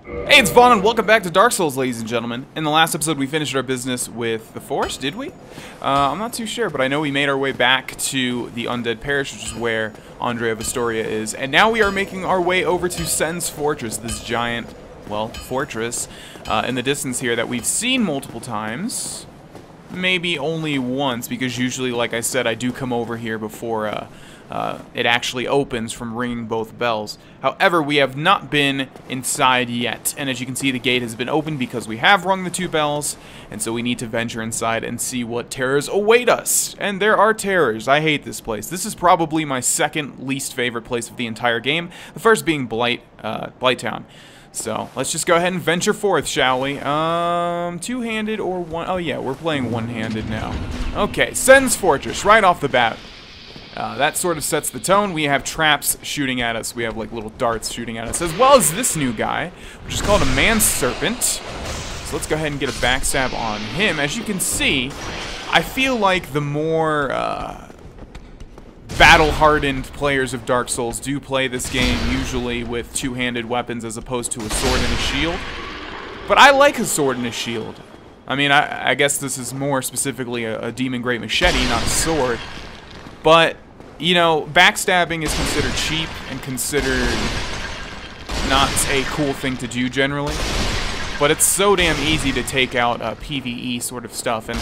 Hey, it's Vana, and welcome back to Dark Souls, ladies and gentlemen. In the last episode, we finished our business with the Forest, did we? I'm not too sure, but I know we made our way back to the Undead Parish, which is where Andre of Astoria is. And now we are making our way over to Sen's Fortress, this giant, well, fortress in the distance here that we've seen multiple times. Maybe only once, because usually, like I said, I do come over here before it actually opens from ringing both bells. However, we have not been inside yet, and as you can see, the gate has been opened because we have rung the 2 bells, and so we need to venture inside and see what terrors await us. And there are terrors. I hate this place. This is probably my second least favorite place of the entire game, the first being Blight Town. So, let's just go ahead and venture forth, shall we? Two-handed or one? Oh yeah, we're playing one-handed now. Okay, Sen's Fortress, right off the bat. That sort of sets the tone. We have traps shooting at us. We have like little darts shooting at us, as well as this new guy, which is called a man-serpent. So let's go ahead and get a backstab on him. As you can see, I feel like the more battle-hardened players of Dark Souls do play this game usually with two-handed weapons as opposed to a sword and a shield. But I like a sword and a shield. I mean, I guess this is more specifically a Demon Great Machete, not a sword. But, you know, backstabbing is considered cheap and considered not a cool thing to do generally. But it's so damn easy to take out PvE sort of stuff. And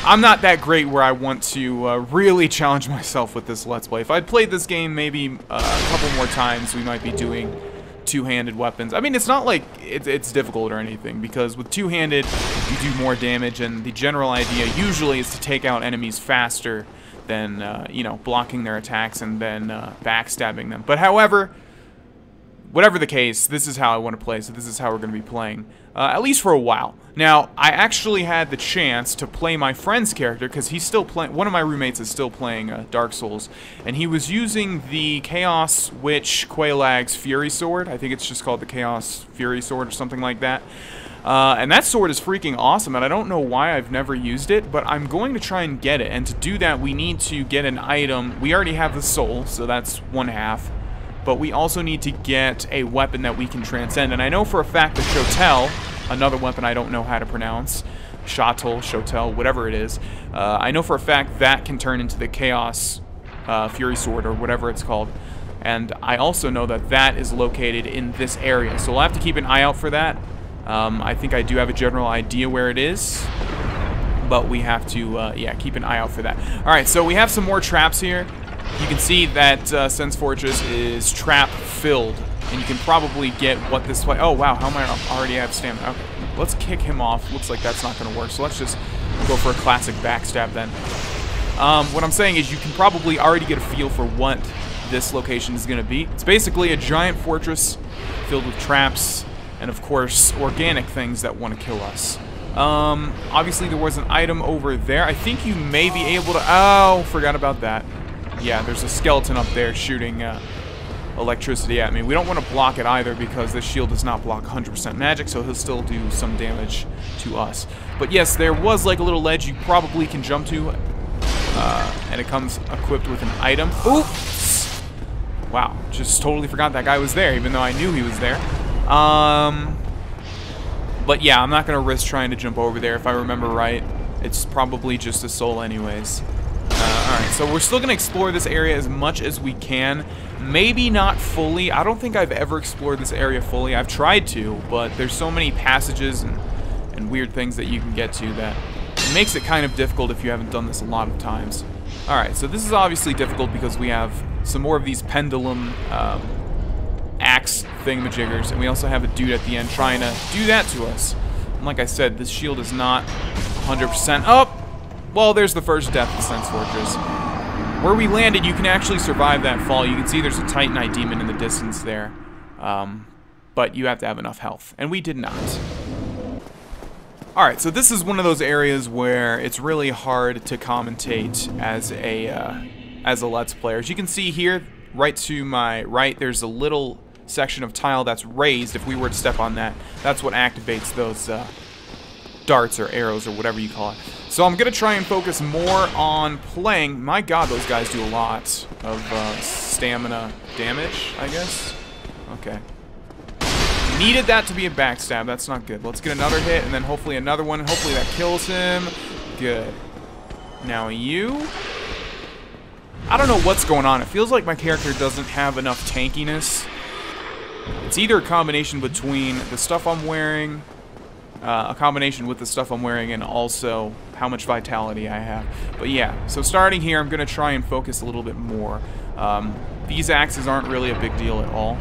I'm not that great where I want to really challenge myself with this Let's Play. If I'd played this game maybe a couple more times, we might be doing two-handed weapons. I mean, it's not like it's difficult or anything, because with two-handed, you do more damage, and the general idea usually is to take out enemies faster than, you know, blocking their attacks and then backstabbing them. But however, whatever the case, this is how I want to play, so this is how we're going to be playing, at least for a while. Now, I actually had the chance to play my friend's character, because he's still playing, one of my roommates is still playing Dark Souls, and he was using the Chaos Witch Quaelag's Fury Sword. I think it's just called the Chaos Fury Sword or something like that. And that sword is freaking awesome, and I don't know why I've never used it, but I'm going to try and get it. And to do that, we need to get an item. We already have the soul, so that's 1/2. But we also need to get a weapon that we can transcend. And I know for a fact that Shotel, another weapon I don't know how to pronounce, Shotel, whatever it is, I know for a fact that can turn into the Chaos Fury Sword, or whatever it's called. And I also know that that is located in this area, so we'll have to keep an eye out for that. I think I do have a general idea where it is, but we have to, yeah, keep an eye out for that. Alright, so we have some more traps here. You can see that Sen's Fortress is trap-filled, and you can probably get what this way. Oh, wow, how am I already have stamina? Okay, let's kick him off. Looks like that's not going to work, so let's just go for a classic backstab then. What I'm saying is you can probably already get a feel for what this location is going to be. It's basically a giant fortress filled with traps, and of course, organic things that want to kill us. Obviously there was an item over there. I think you may be able to... Oh, forgot about that. Yeah, there's a skeleton up there shooting electricity at me. We don't want to block it either, because this shield does not block 100% magic, so he'll still do some damage to us. But yes, there was like a little ledge you probably can jump to, and it comes equipped with an item. Oops! Wow, just totally forgot that guy was there, even though I knew he was there. But yeah, I'm not going to risk trying to jump over there. If I remember right, it's probably just a soul anyways. Alright, so we're still going to explore this area as much as we can. Maybe not fully. I don't think I've ever explored this area fully. I've tried to, but there's so many passages and weird things that you can get to that it makes it kind of difficult if you haven't done this a lot of times. Alright, so this is obviously difficult because we have some more of these pendulum axe thingamajiggers, and we also have a dude at the end trying to do that to us. And like I said, this shield is not 100% up. Well, there's the first death of Sen's Fortress. Where we landed, you can actually survive that fall. You can see there's a Titanite demon in the distance there. But you have to have enough health, and we did not. Alright, so this is one of those areas where it's really hard to commentate as a Let's Player. As you can see here, right to my right, there's a little section of tile that's raised. If we were to step on that, that's what activates those darts or arrows or whatever you call it. So I'm going to try and focus more on playing. My god, those guys do a lot of stamina damage, I guess. Okay. Needed that to be a backstab. That's not good. Let's get another hit, and then hopefully another one, and hopefully that kills him. Good. Now you... I don't know what's going on. It feels like my character doesn't have enough tankiness. It's either a combination between the stuff I'm wearing, a combination with the stuff I'm wearing, and also how much vitality I have. But yeah, so starting here, I'm going to try and focus a little bit more. These axes aren't really a big deal at all.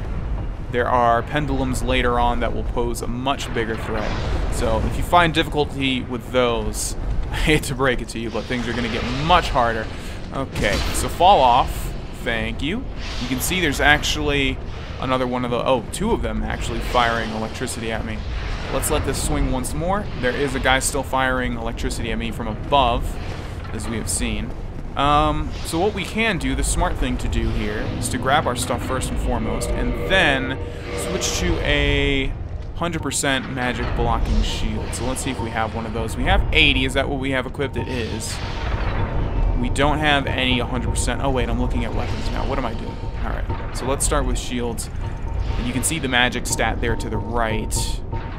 There are pendulums later on that will pose a much bigger threat. So if you find difficulty with those, I hate to break it to you, but things are going to get much harder. Okay, so fall off. Thank you. You can see there's actually another one of the... Oh, two of them actually firing electricity at me. Let's let this swing once more. There is a guy still firing electricity at me from above, as we have seen. So what we can do, the smart thing to do here, is to grab our stuff first and foremost, and then switch to a 100% magic blocking shield. So let's see if we have one of those. We have 80. Is that what we have equipped? It is. We don't have any 100%. Oh, wait, I'm looking at weapons now. What am I doing? All right, so let's start with shields. And you can see the magic stat there to the right.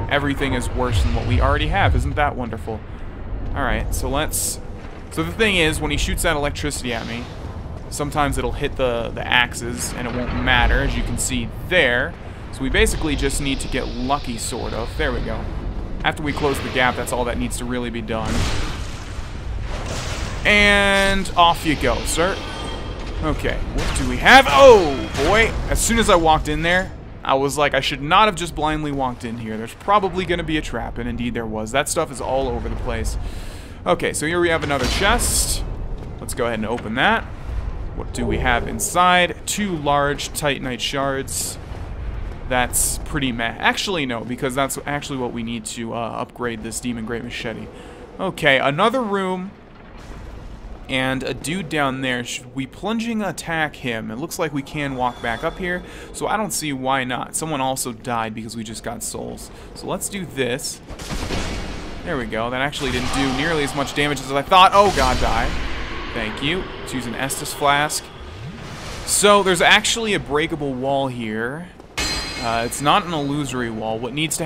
Everything is worse than what we already have. Isn't that wonderful? All right, so let's... So the thing is, when he shoots that electricity at me, sometimes it'll hit the axes, and it won't matter, as you can see there. So we basically just need to get lucky, sort of. There we go. After we close the gap, that's all that needs to really be done. And off you go, sir. Okay, what do we have? Oh, boy. As soon as I walked in there, I was like, I should not have just blindly walked in here. There's probably going to be a trap, and indeed there was. That stuff is all over the place. Okay, so here we have another chest. Let's go ahead and open that. What do we have inside? 2 large Titanite shards. That's pretty meh. Actually, no, because that's actually what we need to upgrade this Demon Great Machete. Okay, another room. And a dude down there. Should we plunging attack him? It looks like we can walk back up here, so I don't see why not. Someone also died because we just got souls. So let's do this. There we go. That actually didn't do nearly as much damage as I thought. Oh, God, die. Thank you. Let's use an Estus Flask. So there's actually a breakable wall here. It's not an illusory wall. What needs to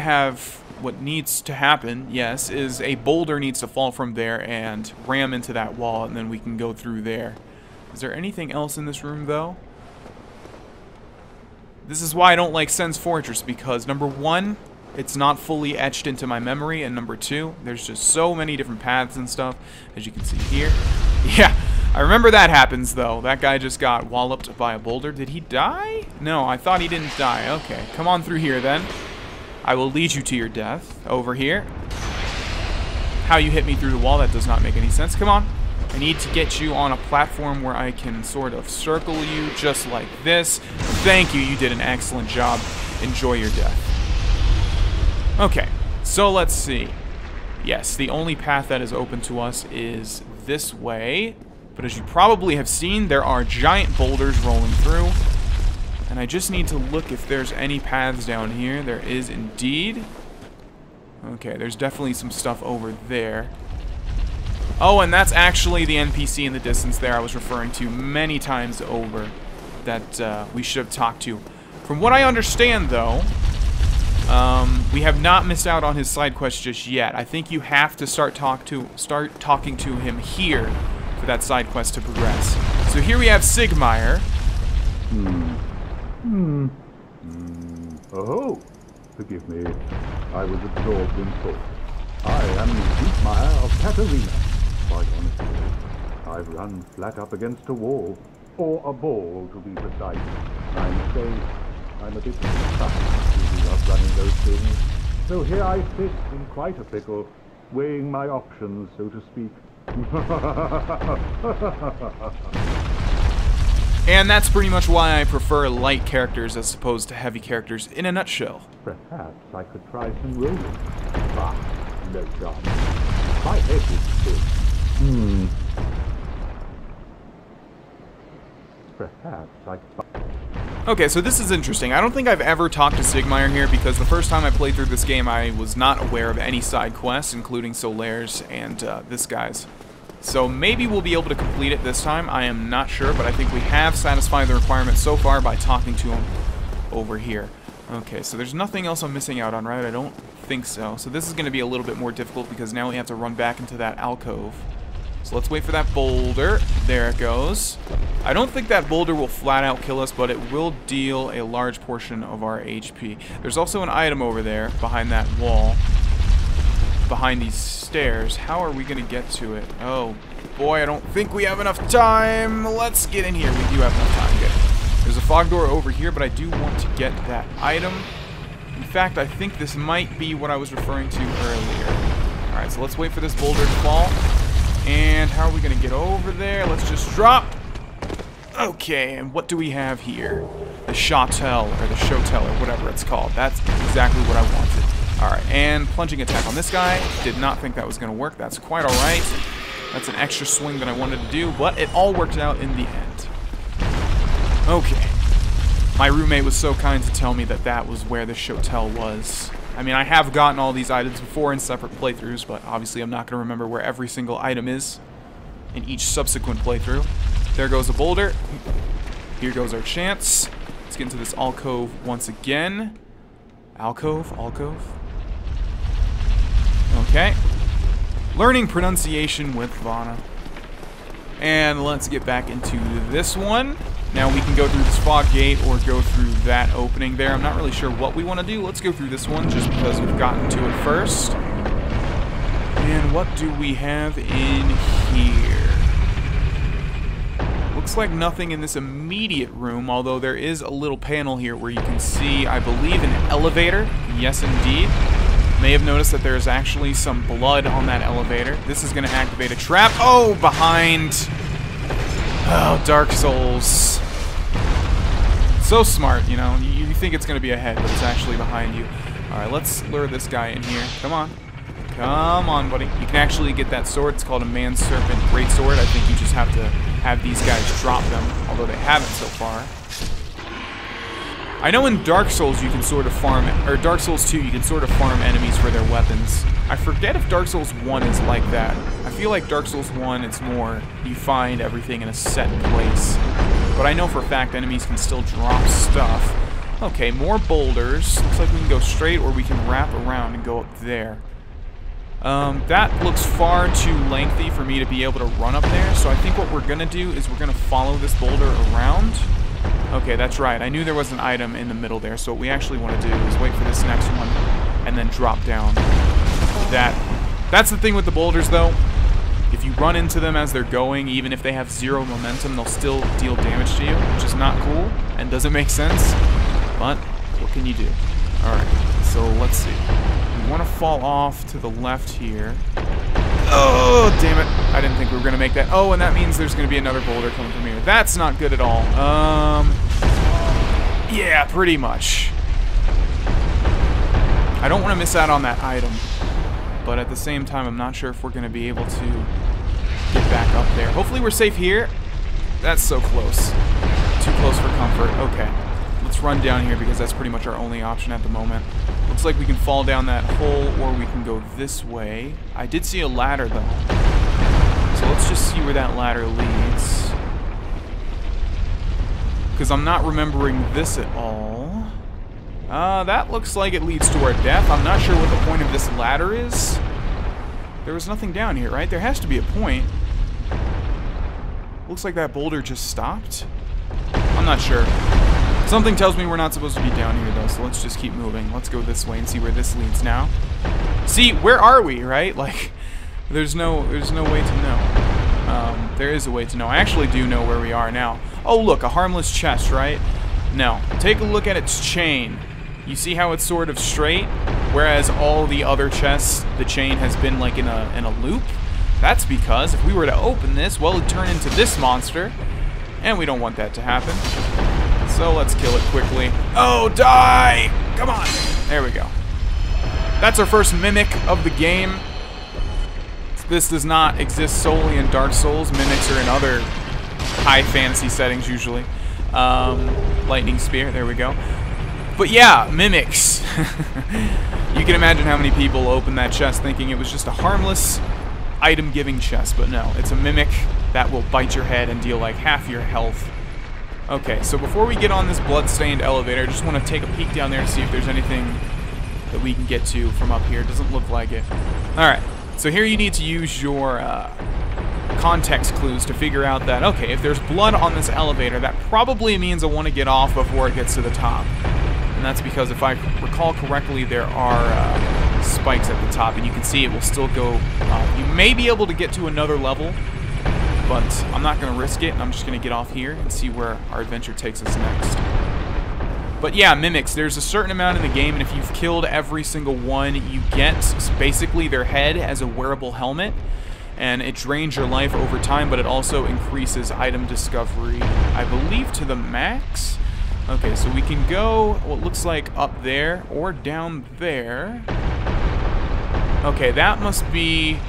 happen, yes, is a boulder needs to fall from there and ram into that wall, and then we can go through there. Is there anything else in this room, though? This is why I don't like Sen's Fortress, because number 1, it's not fully etched into my memory, and number 2, there's just so many different paths and stuff, as you can see here. Yeah, I remember that happens, though. That guy just got walloped by a boulder. Did he die? No, I thought he didn't die. Okay, come on through here, then. I will lead you to your death. Over here. How you hit me through the wall, that does not make any sense. Come on. I need to get you on a platform where I can sort of circle you, just like this. Thank you, you did an excellent job. Enjoy your death. Okay, so let's see. Yes, the only path that is open to us is this way. But as you probably have seen, there are giant boulders rolling through. And I just need to look if there's any paths down here. There is indeed. Okay, there's definitely some stuff over there. Oh, and that's actually the NPC in the distance there I was referring to many times over that we should have talked to. From what I understand, though, we have not missed out on his side quest just yet. I think you have to start talking to him here for that side quest to progress. So here we have Sigmire. Oh, forgive me. I was absorbed in thought. I am Sigmire of Katarina. Quite honestly, I've run flat up against a wall, or a ball to be precise. I'm afraid I'm a bit stuck of running those things. So here I sit in quite a pickle, weighing my options, so to speak. And that's pretty much why I prefer light characters as opposed to heavy characters in a nutshell. Perhaps I could try some rolling. Ah, no chance. My head is big. Perhaps I could... Okay, so this is interesting. I don't think I've ever talked to Sigmire here because the first time I played through this game I was not aware of any side quests, including Solaire's and this guy's. So maybe we'll be able to complete it this time. I am not sure, but I think we have satisfied the requirement so far by talking to him over here. Okay, so there's nothing else I'm missing out on, right? I don't think so. So this is going to be a little bit more difficult because now we have to run back into that alcove. So let's wait for that boulder. There it goes. I don't think that boulder will flat out kill us, but it will deal a large portion of our HP. There's also an item over there behind that wall, behind these stairs. How are we going to get to it? Oh, boy, I don't think we have enough time. Let's get in here. We do have enough time. Good. There's a fog door over here, but I do want to get that item. In fact, I think this might be what I was referring to earlier. Alright, so let's wait for this boulder to fall. And how are we going to get over there? Let's just drop. Okay, and what do we have here? The Chatel, or the Shotel, or whatever it's called. That's exactly what I wanted. Alright, and plunging attack on this guy. Did not think that was going to work. That's quite alright. That's an extra swing that I wanted to do, but it all worked out in the end. Okay. My roommate was so kind to tell me that that was where the Shotel was. I mean, I have gotten all these items before in separate playthroughs, but obviously I'm not going to remember where every single item is in each subsequent playthrough. There goes a boulder. Here goes our chance. Let's get into this alcove once again. Alcove? Okay. Learning pronunciation with Vana. And let's get back into this one. Now we can go through this fog gate or go through that opening there. I'm not really sure what we want to do. Let's go through this one just because we've gotten to it first. And what do we have in here? Looks like nothing in this immediate room, although there is a little panel here where you can see, I believe, an elevator. Yes, indeed. May have noticed that there's actually some blood on that elevator. This is going to activate a trap. Oh, behind. Oh, Dark Souls. So smart, you know. You think it's going to be ahead, but it's actually behind you. Alright, let's lure this guy in here. Come on. Come on, buddy. You can actually get that sword. It's called a Man-Serpent Greatsword. I think you just have to have these guys drop them, although they haven't so far. I know in Dark Souls you can sort of farm, or Dark Souls 2 you can sort of farm enemies for their weapons. I forget if Dark Souls 1 is like that. I feel like Dark Souls 1 it's more you find everything in a set place. But I know for a fact enemies can still drop stuff. Okay, more boulders. Looks like we can go straight or we can wrap around and go up there. That looks far too lengthy for me to be able to run up there, so I think what we're gonna do is we're gonna follow this boulder around. Okay, that's right. I knew there was an item in the middle there, so what we actually want to do is wait for this next one and then drop down. That's the thing with the boulders, though. If you run into them as they're going, even if they have zero momentum, they'll still deal damage to you, which is not cool and doesn't make sense. But what can you do? Alright, so let's see. We want to fall off to the left here. Oh, damn it. I didn't think we were going to make that. Oh, and that means there's going to be another boulder coming from here. That's not good at all. Yeah, pretty much. I don't want to miss out on that item. But at the same time, I'm not sure if we're going to be able to get back up there. Hopefully we're safe here. That's so close. Too close for comfort. Okay. Let's run down here because that's pretty much our only option at the moment. Looks like we can fall down that hole or we can go this way. I did see a ladder though. So let's just see where that ladder leads. Because I'm not remembering this at all. That looks like it leads to our death. I'm not sure what the point of this ladder is. There was nothing down here, right? There has to be a point. Looks like that boulder just stopped. I'm not sure. Something tells me we're not supposed to be down here, though, so let's just keep moving. Let's go this way and see where this leads now. See, where are we, right? Like, there's no way to know. There is a way to know. I actually do know where we are now. Oh, look, a harmless chest, right? No. Take a look at its chain. You see how it's sort of straight? Whereas all the other chests, the chain has been, like, in a loop? That's because if we were to open this, well, it'd turn into this monster. And we don't want that to happen. So let's kill it quickly. Oh, die! Come on! There we go. That's our first mimic of the game. This does not exist solely in Dark Souls. Mimics are in other high fantasy settings usually. Lightning Spear, there we go. But yeah, mimics. You can imagine how many people opened that chest thinking it was just a harmless item-giving chest, but no, it's a mimic that will bite your head and deal like half your health Okay, so before we get on this blood-stained elevator, I just want to take a peek down there to see if there's anything that we can get to from up here. Doesn't look like it. Alright, so here you need to use your context clues to figure out that, okay, if there's blood on this elevator, that probably means I want to get off before it gets to the top. And that's because if I recall correctly, there are spikes at the top, and you can see it will still go up. You may be able to get to another level, but I'm not going to risk it, and I'm just going to get off here and see where our adventure takes us next. But yeah, mimics, there's a certain amount in the game, and if you've killed every single one, you get basically their head as a wearable helmet, and it drains your life over time, but it also increases item discovery, I believe, to the max. Okay, so we can go what looks like up there or down there. Okay, that must be...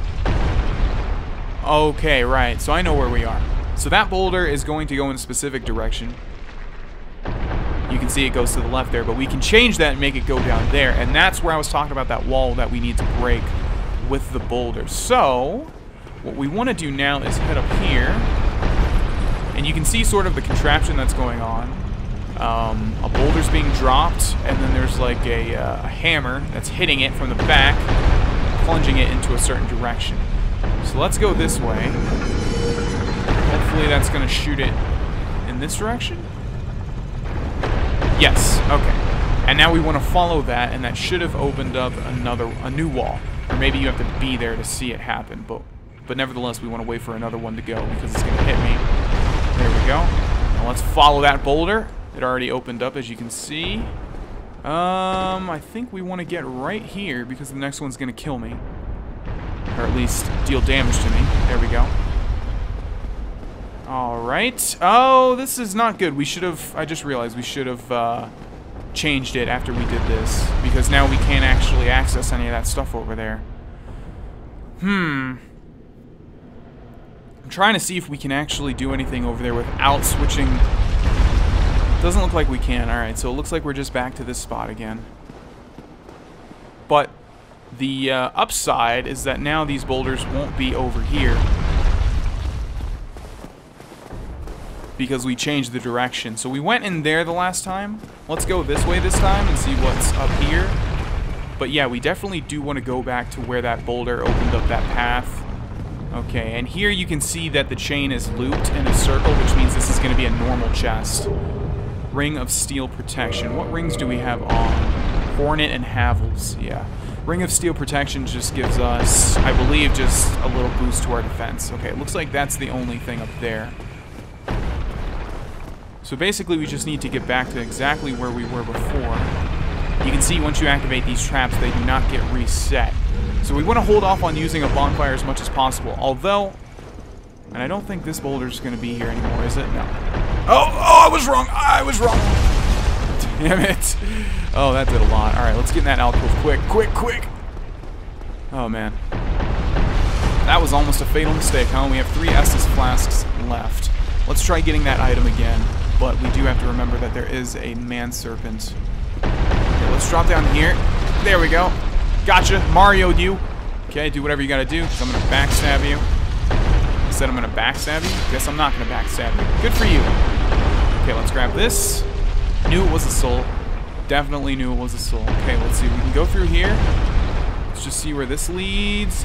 Okay, right, so I know where we are. So that boulder is going to go in a specific direction. You can see it goes to the left there, but we can change that and make it go down there, and that's where I was talking about that wall that we need to break with the boulder. So, what we want to do now is head up here, and you can see sort of the contraption that's going on. A boulder's being dropped, and then there's like a hammer that's hitting it from the back, plunging it into a certain direction. So let's go this way. Hopefully that's going to shoot it in this direction. Yes, okay. And now we want to follow that, and that should have opened up a new wall. Or maybe you have to be there to see it happen, but nevertheless we want to wait for another one to go because it's going to hit me. There we go. Now let's follow that boulder. It already opened up, as you can see. I think we want to get right here because the next one's going to kill me. Or at least deal damage to me. There we go. Alright. Oh, this is not good. We should have... I just realized we should have changed it after we did this. Because now we can't actually access any of that stuff over there. I'm trying to see if we can actually do anything over there without switching... Doesn't look like we can. Alright, so it looks like we're just back to this spot again. But the upside is that now these boulders won't be over here. Because we changed the direction. So we went in there the last time. Let's go this way this time and see what's up here. But yeah, we definitely do want to go back to where that boulder opened up that path. Okay, and here you can see that the chain is looped in a circle, which means this is going to be a normal chest. Ring of Steel Protection. What rings do we have on? Hornet and Havels, yeah. Ring of Steel Protection just gives us, I believe, just a little boost to our defense. Okay, it looks like that's the only thing up there. So basically we just need to get back to exactly where we were before. You can see once you activate these traps, they do not get reset. So we want to hold off on using a bonfire as much as possible. Although, and I don't think this boulder is going to be here anymore, is it? No. Oh, I was wrong! I was wrong! Damn it. Oh, that did a lot. Alright, let's get in that alcove quick, quick, quick! Oh, man. That was almost a fatal mistake, huh? We have 3 Estus flasks left. Let's try getting that item again. But we do have to remember that there is a man serpent. Okay, let's drop down here. There we go. Gotcha. Mario'd you. Okay, do whatever you gotta do, because I'm gonna backstab you. Said I'm gonna backstab you? Guess I'm not gonna backstab you. Good for you. Okay, let's grab this. Knew it was a soul. Definitely knew it was a soul. Okay, let's see. We can go through here. Let's just see where this leads.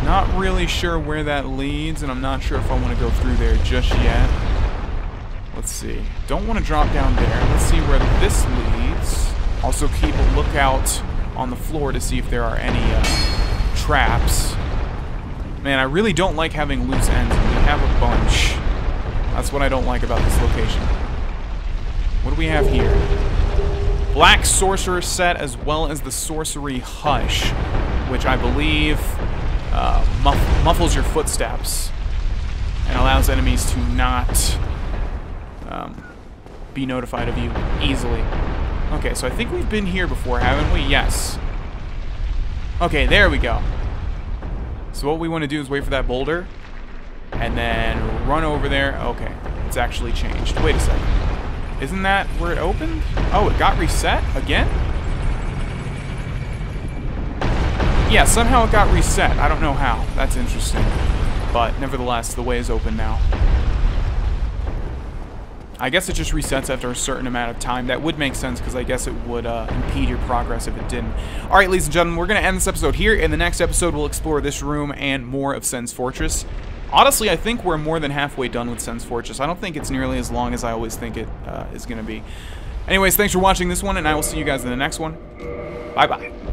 Not really sure where that leads, and I'm not sure if I want to go through there just yet. Let's see. Don't want to drop down there. Let's see where this leads. Also keep a lookout on the floor to see if there are any traps. Man, I really don't like having loose ends, and we have a bunch. That's what I don't like about this location. What do we have here? Black Sorcerer set, as well as the Sorcery Hush, which I believe muffles your footsteps and allows enemies to not be notified of you easily. Okay, so I think we've been here before, haven't we? Yes. Okay, there we go. So what we want to do is wait for that boulder and then run over there. Okay, it's actually changed. Wait a second. Isn't that where it opened? Oh, it got reset again? Yeah, somehow it got reset. I don't know how. That's interesting. But nevertheless, the way is open now. I guess it just resets after a certain amount of time. That would make sense, because I guess it would impede your progress if it didn't. Alright, ladies and gentlemen, we're going to end this episode here. In the next episode, we'll explore this room and more of Sen's Fortress. Honestly, I think we're more than halfway done with Sen's Fortress. I don't think it's nearly as long as I always think it is going to be. Anyways, thanks for watching this one, and I will see you guys in the next one. Bye-bye.